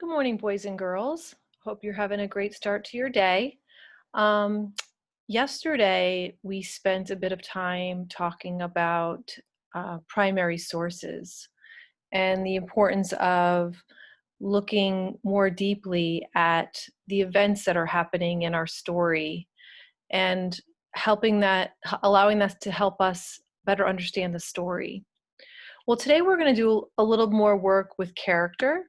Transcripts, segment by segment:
Good morning, boys and girls. Hope you're having a great start to your day. Um, Yesterday, we spent a bit of time talking about primary sources and the importance of looking more deeply at the events that are happening in our story and allowing that to help us better understand the story. Well, today we're going to do a little more work with character.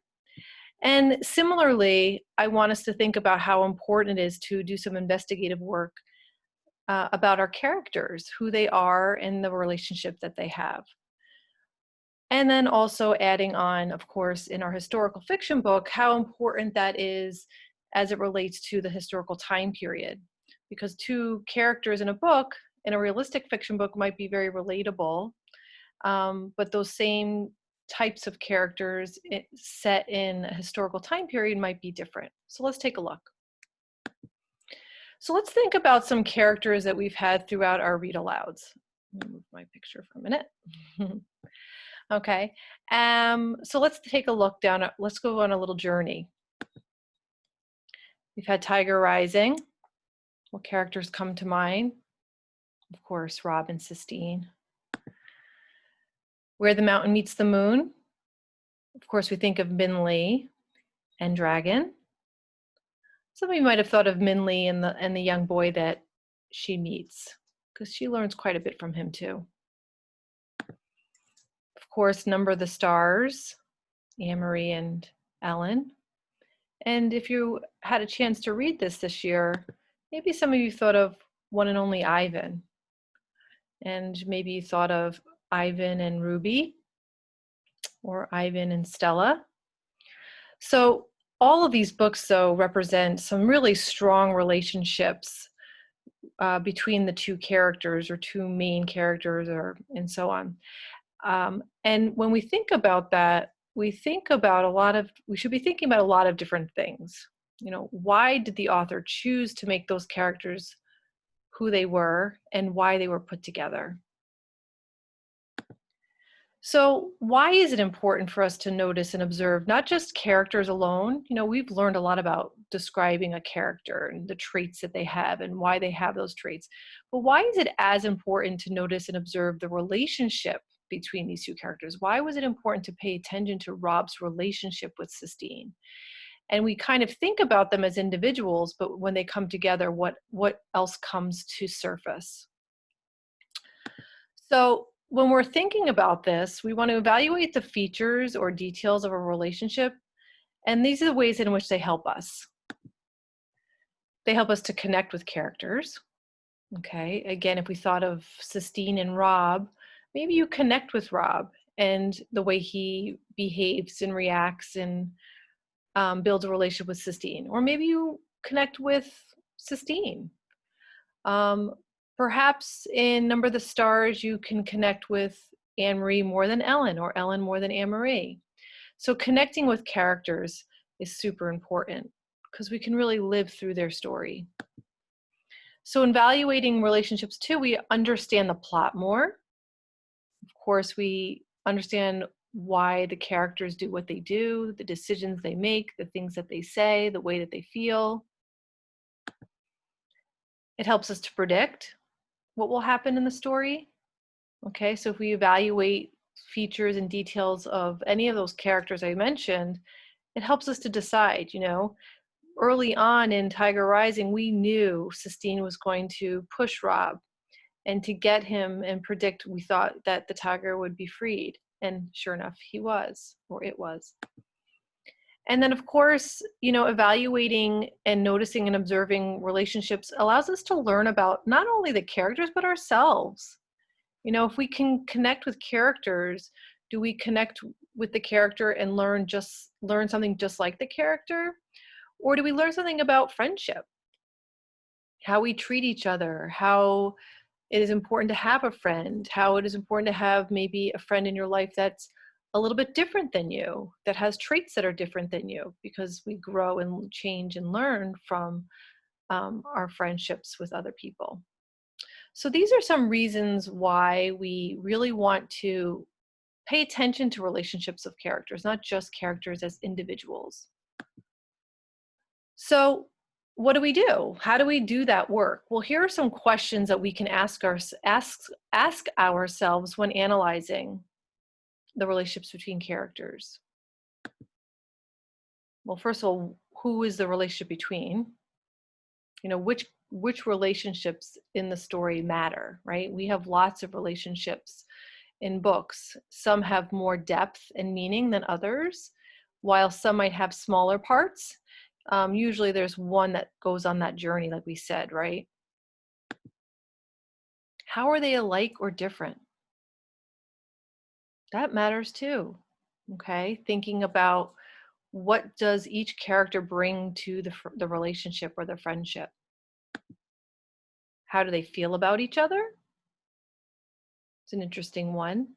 And similarly, I want us to think about how important it is to do some investigative work about our characters, who they are, and the relationship that they have. And then also adding on, of course, in our historical fiction book, how important that is as it relates to the historical time period. Because two characters in a book, in a realistic fiction book, might be very relatable, but those same types of characters set in a historical time period might be different. So let's take a look. So let's think about some characters that we've had throughout our read alouds. Let me move my picture for a minute. Okay, so let's take a look down. Let's go on a little journey. We've had Tiger Rising. What characters come to mind? Of course, Rob and Sistine. Where the Mountain Meets the Moon. Of course, we think of Min Lee and Dragon. Some of you might have thought of Min Lee and the young boy that she meets, because she learns quite a bit from him too. Of course, Number of the Stars, Anne-Marie and Ellen. And if you had a chance to read this year, maybe some of you thought of One and Only Ivan. And maybe you thought of Ivan and Ruby, or Ivan and Stella. So all of these books, though, represent some really strong relationships between the two characters or two main characters, and so on. And when we think about that, we should be thinking about a lot of different things. You know, why did the author choose to make those characters who they were and why they were put together? So why is it important for us to notice and observe not just characters alone? You know, we've learned a lot about describing a character and the traits that they have and why they have those traits. But why is it as important to notice and observe the relationship between these two characters? Why was it important to pay attention to Rob's relationship with Sistine? And we kind of think about them as individuals, but when they come together, what else comes to surface? So when we're thinking about this, we want to evaluate the features or details of a relationship, and these are the ways in which they help us. They help us to connect with characters. Okay, again, if we thought of Sistine and Rob, maybe you connect with Rob and the way he behaves and reacts and builds a relationship with Sistine. Or maybe you connect with Sistine. Perhaps in Number of the Stars, you can connect with Anne-Marie more than Ellen, or Ellen more than Anne-Marie. So connecting with characters is super important because we can really live through their story. So in evaluating relationships too, we understand the plot more. Of course, we understand why the characters do what they do, the decisions they make, the things that they say, the way that they feel. It helps us to predict what will happen in the story. Okay, so if we evaluate features and details of any of those characters I mentioned, it helps us to decide, you know, early on in Tiger Rising, we knew Sistine was going to push Rob and to get him and predict, we thought that the tiger would be freed. And sure enough, he was, or it was. And then, of course, you know, evaluating and noticing and observing relationships allows us to learn about not only the characters, but ourselves. You know, if we can connect with characters, do we connect with the character and learn something just like the character? Or do we learn something about friendship? How we treat each other, how it is important to have a friend, how it is important to have maybe a friend in your life that's a little bit different than you, that has traits that are different than you, because we grow and change and learn from our friendships with other people. So these are some reasons why we really want to pay attention to relationships of characters, not just characters as individuals. So what do we do? How do we do that work? Well, here are some questions that we can ask ourselves when analyzing the relationships between characters. Well, first of all, who is the relationship between? You know, which relationships in the story matter, right? We have lots of relationships in books. Some have more depth and meaning than others, while some might have smaller parts. Usually there's one that goes on that journey, like we said, right? How are they alike or different? That matters too. Okay, thinking about what does each character bring to the relationship or the friendship? How do they feel about each other? It's an interesting one.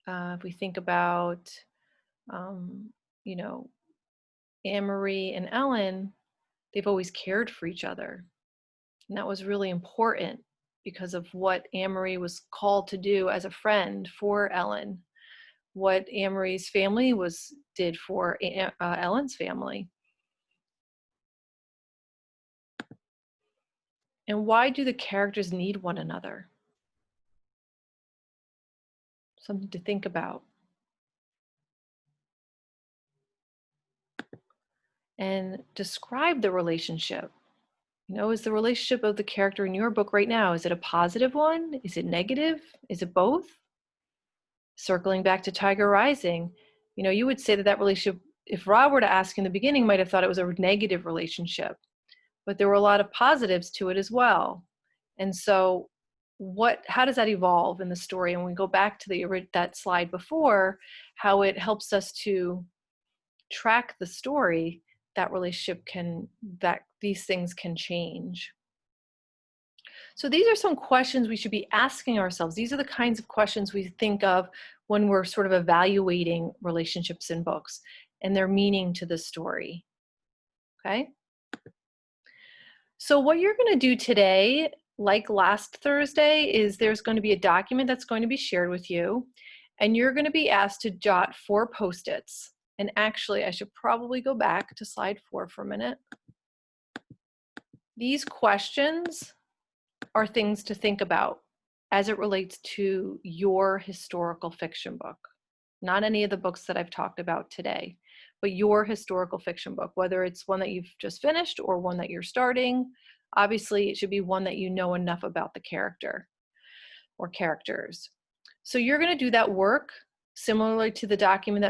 If we think about, um, you know, Anne-Marie and Ellen, they've always cared for each other. And that was really important because of what Anne-Marie was called to do as a friend for Ellen, what Anne-Marie's family did for Ellen's family. And why do the characters need one another? Something to think about. And describe the relationship. You know, is the relationship of the character in your book right now, is it a positive one? Is it negative? Is it both? Circling back to Tiger Rising, you know, you would say that that relationship, if Rob were to ask in the beginning, might have thought it was a negative relationship, but there were a lot of positives to it as well. And so how does that evolve in the story? And we go back to that slide before, how it helps us to track the story, that relationship that these things can change. So these are some questions we should be asking ourselves. These are the kinds of questions we think of when we're sort of evaluating relationships in books and their meaning to the story. Okay? So what you're going to do today, like last Thursday, is there's going to be a document that's going to be shared with you, and you're going to be asked to jot 4 Post-its. And actually, I should probably go back to slide 4 for a minute. These questions are things to think about as it relates to your historical fiction book. Not any of the books that I've talked about today, but your historical fiction book, whether it's one that you've just finished or one that you're starting. Obviously, it should be one that you know enough about the character or characters. So you're going to do that work similarly to the document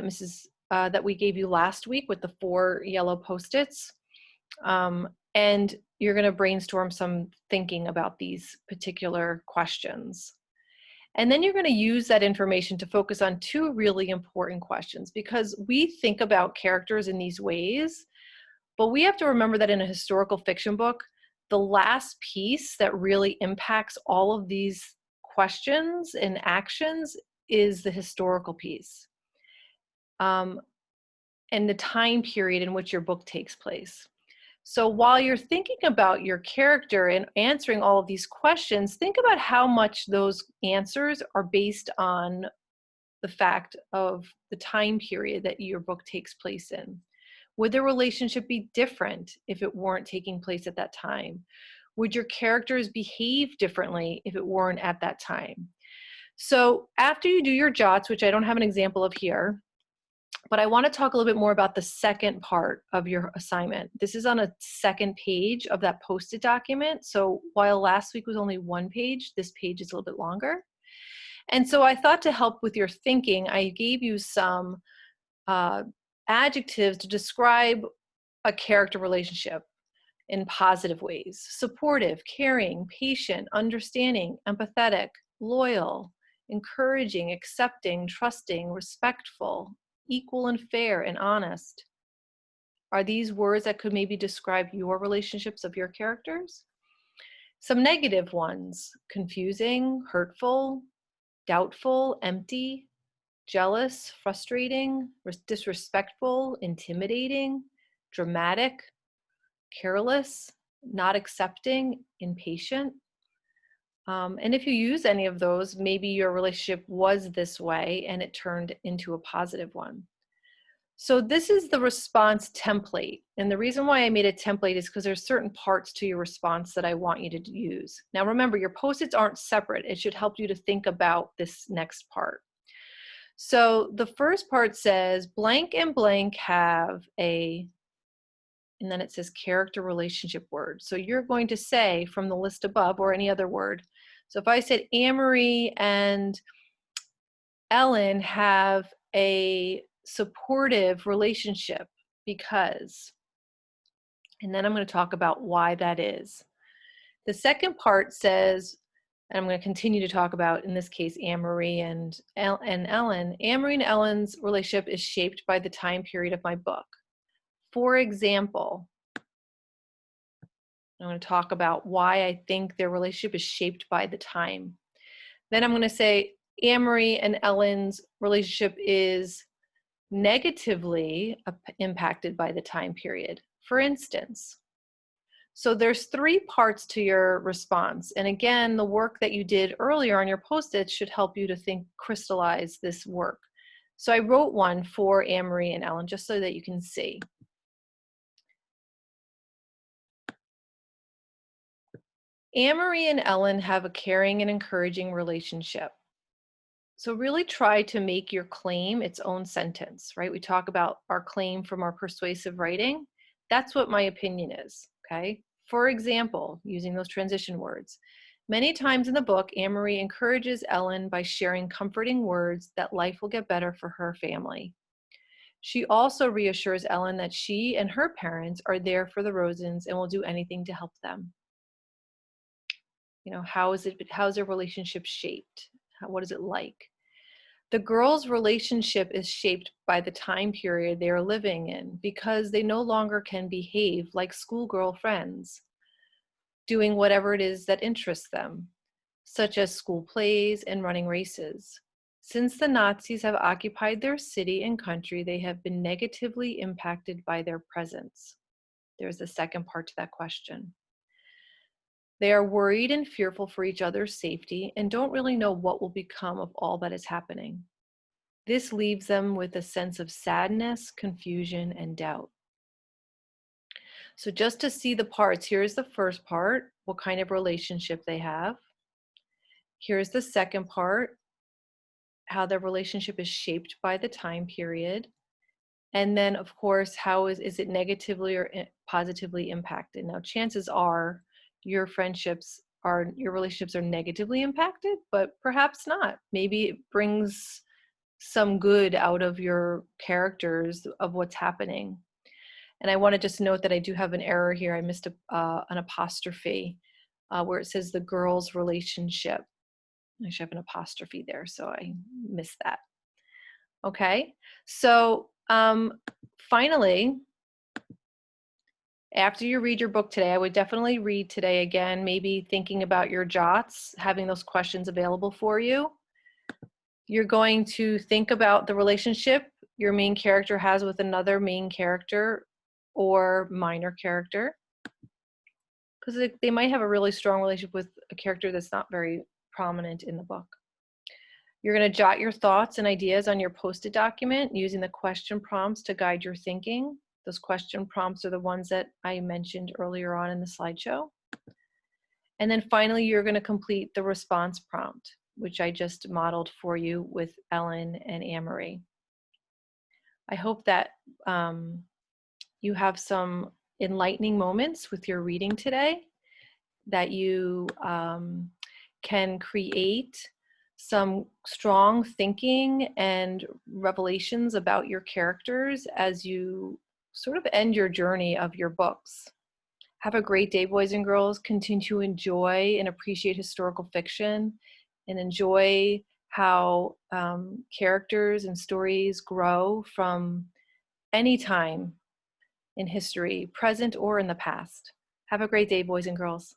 that we gave you last week with the 4 yellow Post-its. And you're going to brainstorm some thinking about these particular questions. And then you're going to use that information to focus on 2 really important questions, because we think about characters in these ways, but we have to remember that in a historical fiction book, the last piece that really impacts all of these questions and actions is the historical piece, and the time period in which your book takes place. So while you're thinking about your character and answering all of these questions, think about how much those answers are based on the fact of the time period that your book takes place in. Would the relationship be different if it weren't taking place at that time? Would your characters behave differently if it weren't at that time? So after you do your jots, which I don't have an example of here, but I want to talk a little bit more about the second part of your assignment. This is on a second page of that Post-it document. So while last week was only 1 page, this page is a little bit longer. And so I thought to help with your thinking, I gave you some adjectives to describe a character relationship in positive ways: supportive, caring, patient, understanding, empathetic, loyal, encouraging, accepting, trusting, respectful, equal and fair, and honest. Are these words that could maybe describe your relationships of your characters? Some negative ones: confusing, hurtful, doubtful, empty, jealous, frustrating, disrespectful, intimidating, dramatic, careless, not accepting, impatient. And if you use any of those, maybe your relationship was this way and it turned into a positive one. So this is the response template. And the reason why I made a template is because there's certain parts to your response that I want you to use. Now remember, your Post-its aren't separate. It should help you to think about this next part. So the first part says blank and blank have a, and then it says character relationship word. So you're going to say from the list above or any other word. So if I said Amory and Ellen have a supportive relationship because, and then I'm going to talk about why that is. The second part says, and I'm going to continue to talk about, in this case, Amory and Ellen. Amory and Ellen's relationship is shaped by the time period of my book. For example, I'm going to talk about why I think their relationship is shaped by the time. Then I'm going to say Amory and Ellen's relationship is negatively impacted by the time period. For instance, so there's 3 parts to your response. And again, the work that you did earlier on your Post-its should help you to crystallize this work. So I wrote one for Amory and Ellen just so that you can see. Amory and Ellen have a caring and encouraging relationship. So really try to make your claim its own sentence, right? We talk about our claim from our persuasive writing. That's what my opinion is, okay? For example, using those transition words. Many times in the book, Amory encourages Ellen by sharing comforting words that life will get better for her family. She also reassures Ellen that she and her parents are there for the Rosens and will do anything to help them. You know, how's their relationship shaped? What is it like? The girls' relationship is shaped by the time period they are living in because they no longer can behave like schoolgirl friends, doing whatever it is that interests them, such as school plays and running races. Since the Nazis have occupied their city and country, they have been negatively impacted by their presence. There's the second part to that question. They are worried and fearful for each other's safety and don't really know what will become of all that is happening. This leaves them with a sense of sadness, confusion, and doubt. So just to see the parts, here's the first part, what kind of relationship they have. Here's the second part, how their relationship is shaped by the time period. And then, of course, how is it negatively or positively impacted? Now, chances are your relationships are negatively impacted, but perhaps not. Maybe it brings some good out of your characters of what's happening. And I want to just note that I do have an error here. I missed an apostrophe where it says the girls' relationship. I should have an apostrophe there, so I missed that. Okay, so finally, after you read your book today, I would definitely read today again, maybe thinking about your jots, having those questions available for you. You're going to think about the relationship your main character has with another main character or minor character, because they might have a really strong relationship with a character that's not very prominent in the book. You're going to jot your thoughts and ideas on your Post-it document using the question prompts to guide your thinking. Those question prompts are the ones that I mentioned earlier on in the slideshow. And then finally, you're going to complete the response prompt, which I just modeled for you with Ellen and Amory. I hope that you have some enlightening moments with your reading today, that you can create some strong thinking and revelations about your characters as you sort of end your journey of your books. Have a great day, boys and girls. Continue to enjoy and appreciate historical fiction and enjoy how characters and stories grow from any time in history, present or in the past. Have a great day, boys and girls.